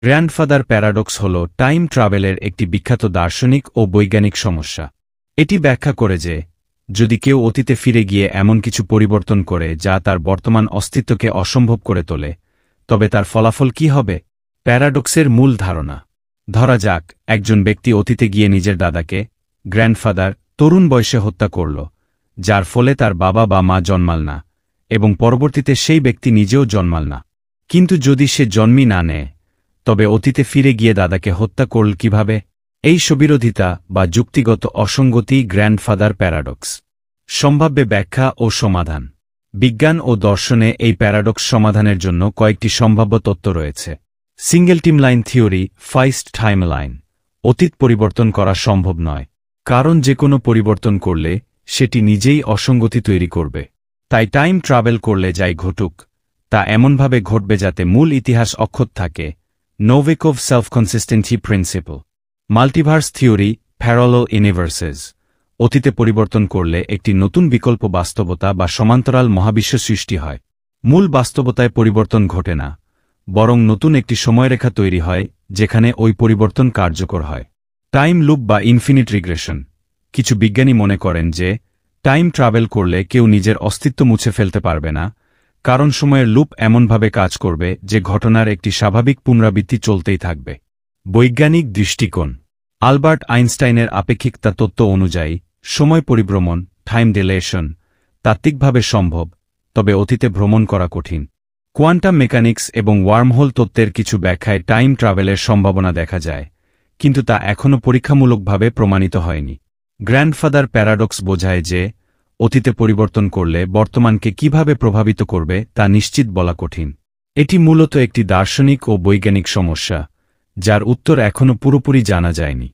Grandfather paradox হল time ট্রাভেলের একটি বিখ্যাত দার্শনিক ও বৈজ্ঞানিক সমস্যা। এটি ব্যাখ্যা করে যে যদি কেউ অতীতে ফিরে গিয়ে এমন কিছু পরিবর্তন করে যা তার বর্তমান অস্তিত্বকে অসম্ভব করে তোলে, তবে তার ফলাফল কি হবে। প্যারাডক্সের মূল ধারণা: ধরা যাক একজন ব্যক্তি অতীতে গিয়ে নিজের দাদাকে, গ্র্যান্ডফাদার, তরুণ বয়সে হত্যা করল, যার ফলে তার বাবা বা মা জন্মাল না এবং পরবর্তীতে সেই ব্যক্তি নিজেও জন্মাল না। কিন্তু যদি সে জন্মই না নেয়, তবে অতীতে ফিরে গিয়ে দাদাকে হত্যা করল কিভাবে? এই সবিরোধিতা বা যুক্তিগত অসঙ্গতি গ্র্যান্ডফাদার প্যারাডক্স। সম্ভাব্য ব্যাখ্যা ও সমাধান: বিজ্ঞান ও দর্শনে এই প্যারাডক্স সমাধানের জন্য কয়েকটি সম্ভাব্য তত্ত্ব রয়েছে। Single timeline theory, fixed timeline. অতীত পরিবর্তন করা সম্ভব নয়, কারণ যে কোনো পরিবর্তন করলে সেটি নিজেই অসঙ্গতি তৈরি করবে। তাই টাইম ট্রাভেল করলে যাই ঘটুক, তা এমনভাবে ঘটবে যাতে মূল ইতিহাস অক্ষত থাকে। Novikov self consistency principle. Multiverse theory, parallel universes. অতীতে পরিবর্তন করলে একটি নতুন বিকল্প বাস্তবতা বা সমান্তরাল মহাবিশ্ব সৃষ্টি হয়। মূল বাস্তবতায় পরিবর্তন ঘটে না, বরং নতুন একটি সময়রেখা তৈরি হয় যেখানে ওই পরিবর্তন কার্যকর হয়। টাইম লুপ বা ইনফিনিট রিগ্রেশন। কিছু বিজ্ঞানী মনে করেন যে টাইম ট্রাভেল করলে কেউ নিজের অস্তিত্ব মুছে ফেলতে পারবে না, কারণ সময়ের লুপ এমনভাবে কাজ করবে যে ঘটনার একটি স্বাভাবিক পুনরাবৃত্তি চলতেই থাকবে। বৈজ্ঞানিক দৃষ্টিকোণ: আলবার্ট আইনস্টাইনের আপেক্ষিকতা তত্ত্ব অনুযায়ী সময় পরিভ্রমণ, টাইম ডিলেশন, তাত্ত্বিকভাবে সম্ভব, তবে অতীতে ভ্রমণ করা কঠিন। কোয়ান্টাম মেকানিক্স এবং ওয়ার্মহোল তত্ত্বের কিছু ব্যাখ্যায় টাইম ট্রাভেলের সম্ভাবনা দেখা যায়, কিন্তু তা এখনও পরীক্ষামূলকভাবে প্রমাণিত হয়নি। গ্র্যান্ডফাদার প্যারাডক্স বোঝায় যে অতীতে পরিবর্তন করলে বর্তমানকে কিভাবে প্রভাবিত করবে তা নিশ্চিত বলা কঠিন। এটি মূলত একটি দার্শনিক ও বৈজ্ঞানিক সমস্যা, যার উত্তর এখনও পুরোপুরি জানা যায়নি।